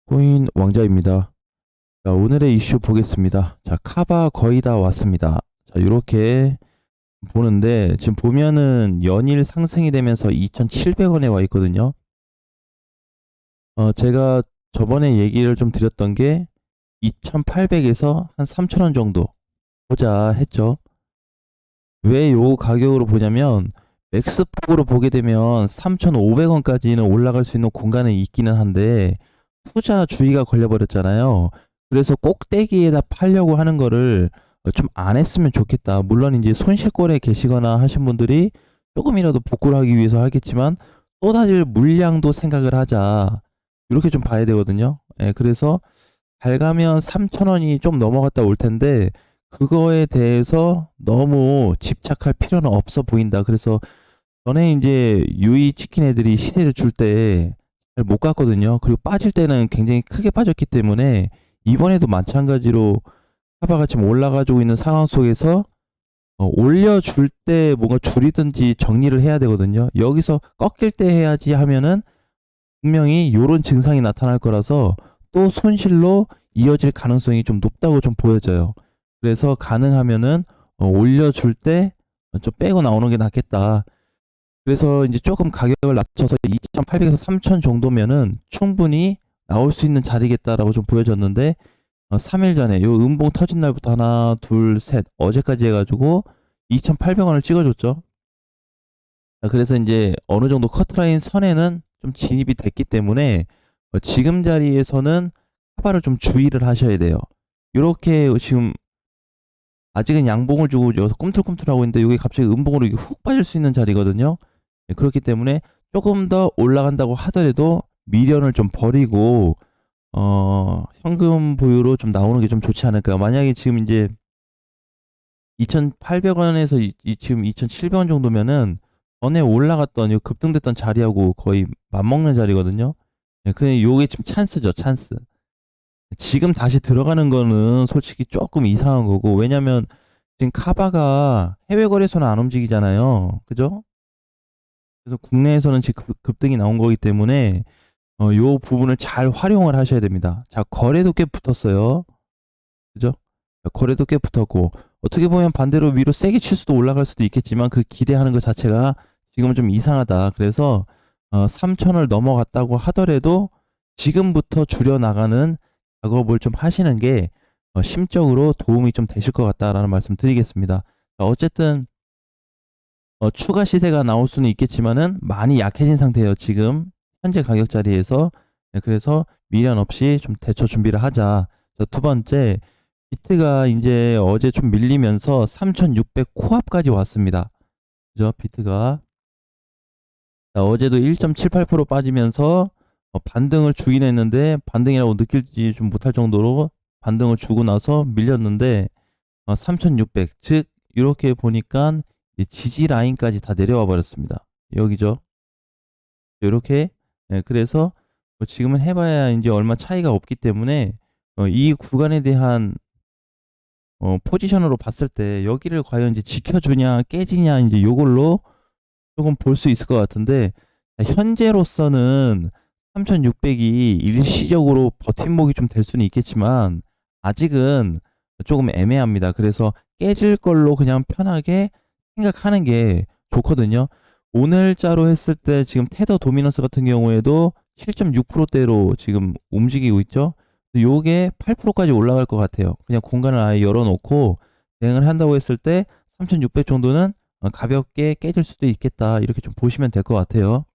코인 왕자입니다. 자, 오늘의 이슈 보겠습니다. 자, 카바 거의 다 왔습니다. 자, 이렇게 보는데 지금 보면은 연일 상승이 되면서 2,700원에 와 있거든요. 제가 저번에 얘기를 좀 드렸던 게 2,800에서 한 3,000원 정도 보자 했죠. 왜 요 가격으로 보냐면 맥스폭으로 보게 되면 3,500원까지는 올라갈 수 있는 공간이 있기는 한데 투자 주의가 걸려버렸잖아요. 그래서 꼭대기에다 팔려고 하는 거를 좀 안 했으면 좋겠다. 물론 이제 손실권에 계시거나 하신 분들이 조금이라도 복구를 하기 위해서 하겠지만 쏟아질 물량도 생각을 하자. 이렇게 좀 봐야 되거든요. 예, 그래서 잘 가면 3,000원이 좀 넘어갔다 올 텐데 그거에 대해서 너무 집착할 필요는 없어 보인다. 그래서 전에 이제 유이 치킨 애들이 시세를 줄 때 잘 못 갔거든요. 그리고 빠질 때는 굉장히 크게 빠졌기 때문에 이번에도 마찬가지로 카바가 지금 올라가지고 있는 상황 속에서 올려줄 때 뭔가 줄이든지 정리를 해야 되거든요. 여기서 꺾일 때 해야지 하면은 분명히 요런 증상이 나타날 거라서 또 손실로 이어질 가능성이 좀 높다고 좀 보여져요. 그래서 가능하면은 올려줄 때 좀 빼고 나오는 게 낫겠다. 그래서 이제 조금 가격을 낮춰서 2,800에서 3,000 정도면은 충분히 나올 수 있는 자리겠다라고 좀 보여졌는데 3일 전에 요 음봉 터진 날부터 하나, 둘, 셋 어제까지 해가지고 2,800원을 찍어줬죠. 자, 그래서 이제 어느 정도 커트라인 선에는 좀 진입이 됐기 때문에 지금 자리에서는 카바를 좀 주의를 하셔야 돼요. 이렇게 지금 아직은 양봉을 주고 여기서 꿈틀꿈틀하고 있는데 이게 갑자기 음봉으로 이게 훅 빠질 수 있는 자리거든요. 네, 그렇기 때문에 조금 더 올라간다고 하더라도 미련을 좀 버리고 현금 보유로 좀 나오는 게 좀 좋지 않을까요? 만약에 지금 이제 2,800원에서 지금 2,700원 정도면은 전에 올라갔던 요 급등됐던 자리하고 거의 맞먹는 자리거든요. 네, 근데 요게 지금 찬스죠, 찬스. 지금 다시 들어가는 거는 솔직히 조금 이상한 거고, 왜냐면 지금 카바가 해외 거래소는 안 움직이잖아요. 그죠? 그래서 국내에서는 지금 급등이 나온 거기 때문에 요 부분을 잘 활용을 하셔야 됩니다. 자, 거래도 꽤 붙었어요. 그죠? 자, 거래도 꽤 붙었고, 어떻게 보면 반대로 위로 세게 칠 수도 올라갈 수도 있겠지만 그 기대하는 것 자체가 지금은 좀 이상하다. 그래서 3천을 넘어갔다고 하더라도 지금부터 줄여나가는 작업을 좀 하시는 게 심적으로 도움이 좀 되실 것 같다라는 말씀 드리겠습니다. 자, 어쨌든 추가 시세가 나올 수는 있겠지만은 많이 약해진 상태예요. 지금 현재 가격 자리에서. 네, 그래서 미련 없이 좀 대처 준비를 하자. 자, 두 번째, 비트가 이제 어제 좀 밀리면서 3,600 코앞까지 왔습니다. 그죠? 비트가. 자, 어제도 1.78% 빠지면서 반등을 주긴 했는데 반등이라고 느낄지 좀 못할 정도로 반등을 주고 나서 밀렸는데 3,600, 즉 이렇게 보니까 지지 라인까지 다 내려와 버렸습니다. 여기죠. 이렇게. 네, 그래서 지금은 해봐야 이제 얼마 차이가 없기 때문에 이 구간에 대한 포지션으로 봤을 때 여기를 과연 이제 지켜주냐 깨지냐 이제 요걸로 조금 볼 수 있을 것 같은데, 현재로서는 3,600이 일시적으로 버팀목이 좀 될 수는 있겠지만 아직은 조금 애매합니다. 그래서 깨질 걸로 그냥 편하게 생각하는 게 좋거든요. 오늘자로 했을 때 지금 테더 도미넌스 같은 경우에도 7.6%대로 지금 움직이고 있죠. 요게 8%까지 올라갈 것 같아요. 그냥 공간을 아예 열어놓고 대응을 한다고 했을 때 3,600 정도는 가볍게 깨질 수도 있겠다. 이렇게 좀 보시면 될 것 같아요.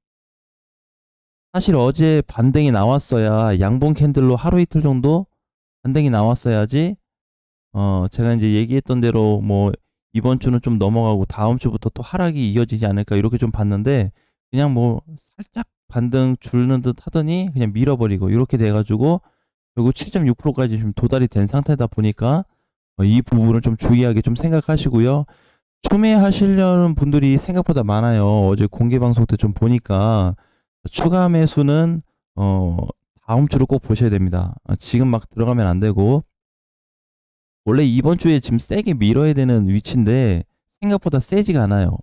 사실 어제 반등이 나왔어야 양봉 캔들로 하루 이틀 정도 반등이 나왔어야지 제가 이제 얘기했던 대로 뭐 이번 주는 좀 넘어가고 다음 주부터 또 하락이 이어지지 않을까 이렇게 좀 봤는데 그냥 뭐 살짝 반등 주는 듯 하더니 그냥 밀어버리고 이렇게 돼가지고 결국 7.6%까지 좀 도달이 된 상태다 보니까 이 부분을 좀 주의하게 좀 생각하시고요. 추매하시려는 분들이 생각보다 많아요. 어제 공개 방송 때 좀 보니까 추가 매수는 어 다음 주를 꼭 보셔야 됩니다. 지금 막 들어가면 안 되고, 원래 이번 주에 지금 세게 밀어야 되는 위치인데 생각보다 세지가 않아요.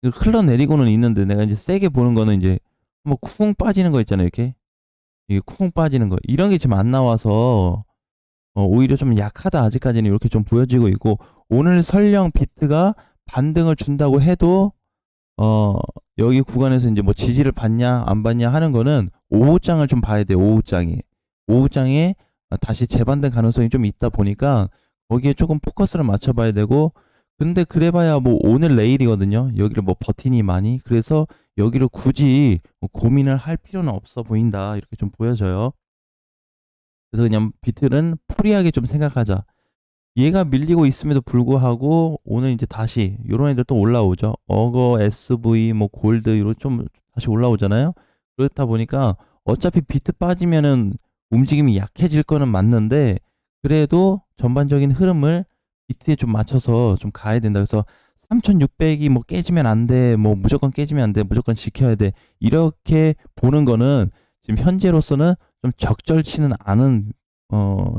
흘러내리고는 있는데 내가 이제 세게 보는 거는 이제 뭐 쿵 빠지는 거 있잖아요, 이렇게. 이게 쿵 빠지는 거 이런 게 지금 안 나와서 오히려 좀 약하다 아직까지는 이렇게 좀 보여지고 있고 오늘 설령 비트가 반등을 준다고 해도 어 여기 구간에서 이제 뭐 지지를 받냐 안 받냐 하는 거는 오후장을 좀 봐야 돼요. 오후장에 다시 재반등 가능성이 좀 있다 보니까 거기에 조금 포커스를 맞춰봐야 되고 근데 그래봐야 뭐 오늘 내일이거든요. 여기를 뭐 버티니 많이 그래서 여기를 굳이 뭐 고민을 할 필요는 없어 보인다 이렇게 좀 보여져요. 그래서 그냥 비트는 프리하게 좀 생각하자. 얘가 밀리고 있음에도 불구하고 오늘 이제 다시 요런 애들 또 올라오죠. 어거, SV, 뭐 골드 이런 좀 다시 올라오잖아요. 그렇다 보니까 어차피 비트 빠지면은 움직임이 약해질 거는 맞는데 그래도 전반적인 흐름을 비트에 좀 맞춰서 좀 가야 된다. 그래서 3600이 뭐 깨지면 안 돼. 뭐 무조건 깨지면 안 돼. 무조건 지켜야 돼. 이렇게 보는 거는 지금 현재로서는 좀 적절치는 않은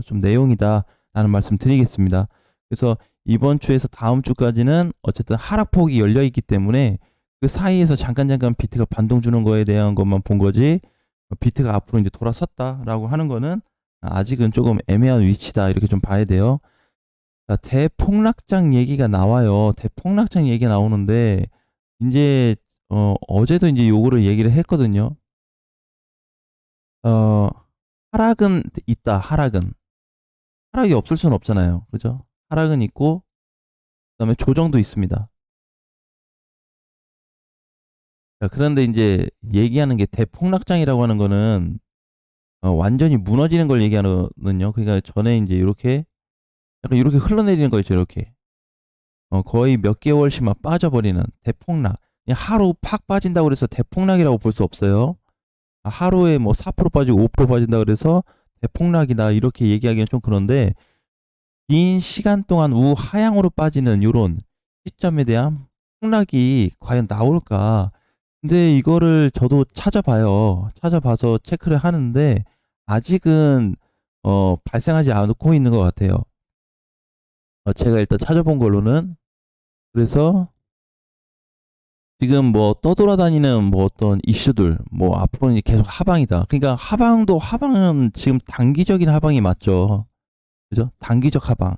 좀 내용이다. 라는 말씀 드리겠습니다. 그래서 이번 주에서 다음 주까지는 어쨌든 하락폭이 열려 있기 때문에 그 사이에서 잠깐 비트가 반동 주는 거에 대한 것만 본 거지 비트가 앞으로 이제 돌아섰다라고 하는 거는 아직은 조금 애매한 위치다 이렇게 좀 봐야 돼요. 자, 대폭락장 얘기가 나와요. 대폭락장 얘기가 나오는데 이제 어제도 이제 요거를 얘기를 했거든요. 어, 하락은 있다. 하락이 없을 수는 없잖아요. 그죠? 하락은 있고 그다음에 조정도 있습니다. 자, 그런데 이제 얘기하는 게 대폭락장이라고 하는 거는 완전히 무너지는 걸 얘기하는요. 그러니까 전에 이제 이렇게 약간 이렇게 흘러내리는 거 있죠. 이렇게 거의 몇 개월씩 막 빠져버리는 대폭락. 그냥 하루 팍 빠진다고 그래서 대폭락이라고 볼 수 없어요. 하루에 뭐 4% 빠지고 5% 빠진다 그래서 대폭락이다 이렇게 얘기하기는 좀 그런데 긴 시간 동안 우하향으로 빠지는 이런 시점에 대한 폭락이 과연 나올까? 근데 이거를 저도 찾아봐요. 찾아봐서 체크를 하는데 아직은 발생하지 않고 있는 것 같아요. 제가 일단 찾아본 걸로는 그래서 지금 뭐 떠돌아다니는 뭐 어떤 이슈들 뭐 앞으로는 계속 하방이다. 그러니까 하방은 지금 단기적인 하방이 맞죠. 그죠? 단기적 하방.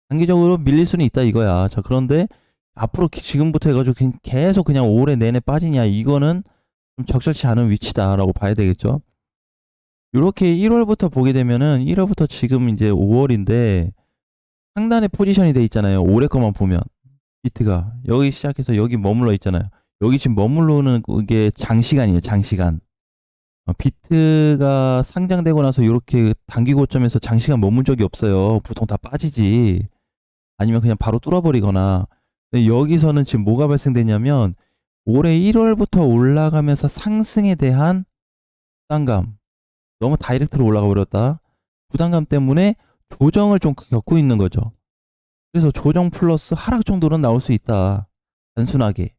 단기적으로 밀릴 수는 있다 이거야. 자, 그런데 앞으로 지금부터 해가지고 계속 그냥 올해 내내 빠지냐 이거는 좀 적절치 않은 위치다라고 봐야 되겠죠. 이렇게 1월부터 보게 되면은 1월부터 지금 이제 5월인데 상단에 포지션이 돼 있잖아요. 올해 거만 보면 비트가 여기 시작해서 여기 머물러 있잖아요. 여기 지금 머물러는 게 장시간이에요. 장시간. 비트가 상장되고 나서 이렇게 단기 고점에서 장시간 머문 적이 없어요. 보통 다 빠지지. 아니면 그냥 바로 뚫어버리거나. 근데 여기서는 지금 뭐가 발생되냐면 올해 1월부터 올라가면서 상승에 대한 부담감. 너무 다이렉트로 올라가 버렸다. 부담감 때문에 조정을 좀 겪고 있는 거죠. 그래서 조정 플러스 하락 정도는 나올 수 있다. 단순하게.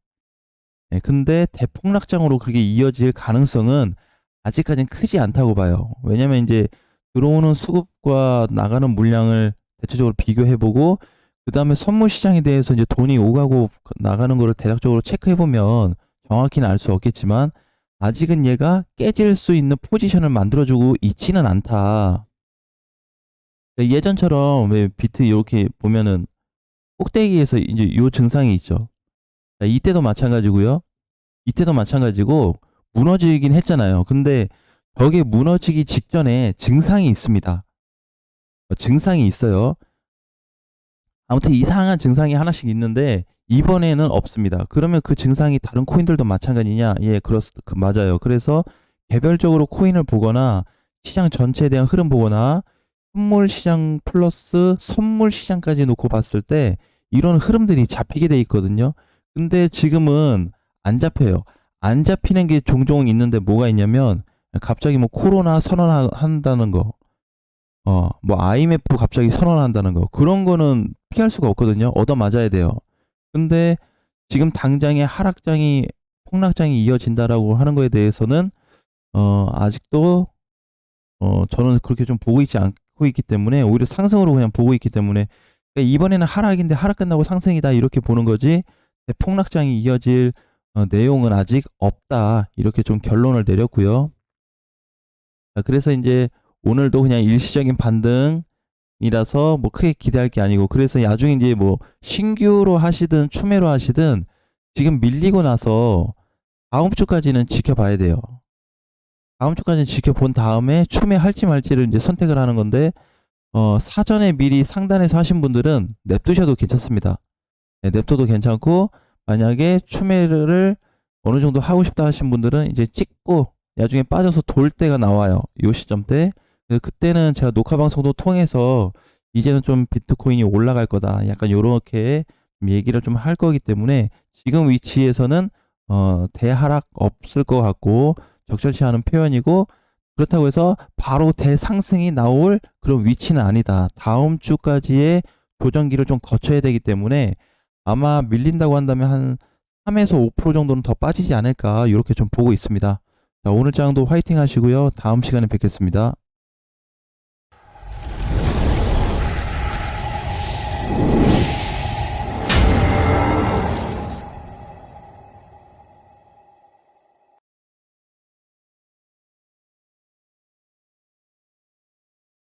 네, 근데 대폭락장으로 그게 이어질 가능성은 아직까지는 크지 않다고 봐요. 왜냐면 이제 들어오는 수급과 나가는 물량을 대체적으로 비교해보고 그 다음에 선물 시장에 대해서 이제 돈이 오가고 나가는 거를 대략적으로 체크해보면 정확히는 알 수 없겠지만 아직은 얘가 깨질 수 있는 포지션을 만들어주고 있지는 않다. 예전처럼 왜 비트 이렇게 보면은 꼭대기에서 이제 요 증상이 있죠. 이때도 마찬가지고요. 이때도 마찬가지고 무너지긴 했잖아요. 근데 저게 무너지기 직전에 증상이 있습니다. 증상이 있어요. 아무튼 이상한 증상이 하나씩 있는데 이번에는 없습니다. 그러면 그 증상이 다른 코인들도 마찬가지냐? 예, 맞아요. 그래서 개별적으로 코인을 보거나 시장 전체에 대한 흐름 보거나 선물 시장 플러스 선물 시장까지 놓고 봤을 때 이런 흐름들이 잡히게 돼 있거든요. 근데 지금은 안 잡혀요. 안 잡히는 게 종종 있는데 뭐가 있냐면 갑자기 뭐 코로나 선언한다는 거, 뭐 IMF 갑자기 선언한다는 거 그런 거는 피할 수가 없거든요. 얻어 맞아야 돼요. 근데 지금 당장에 하락장이 폭락장이 이어진다라고 하는 거에 대해서는 아직도 저는 그렇게 좀 보고 있지 않고 있기 때문에 오히려 상승으로 그냥 보고 있기 때문에 그러니까 이번에는 하락인데 하락 끝나고 상승이다 이렇게 보는 거지 폭락장이 이어질 내용은 아직 없다 이렇게 좀 결론을 내렸고요. 자, 그래서 이제 오늘도 그냥 일시적인 반등이라서 뭐 크게 기대할 게 아니고, 그래서 나중에 이제 뭐 신규로 하시든 추매로 하시든 지금 밀리고 나서 다음 주까지는 지켜봐야 돼요. 다음 주까지는 지켜본 다음에 추매할지 말지를 이제 선택을 하는 건데, 사전에 미리 상단에서 하신 분들은 냅두셔도 괜찮습니다. 네, 냅둬도 괜찮고, 만약에 추매를 어느 정도 하고 싶다 하신 분들은 이제 찍고 나중에 빠져서 돌 때가 나와요. 요 시점 때. 그때는 제가 녹화 방송도 통해서 이제는 좀 비트코인이 올라갈 거다, 약간 요렇게 얘기를 좀 할 거기 때문에 지금 위치에서는 대하락 없을 것 같고 적절치 않은 표현이고, 그렇다고 해서 바로 대상승이 나올 그런 위치는 아니다. 다음 주까지의 조정기를 좀 거쳐야 되기 때문에 아마 밀린다고 한다면 한 3에서 5% 정도는 더 빠지지 않을까, 이렇게 좀 보고 있습니다. 자, 오늘 장도 화이팅 하시고요. 다음 시간에 뵙겠습니다.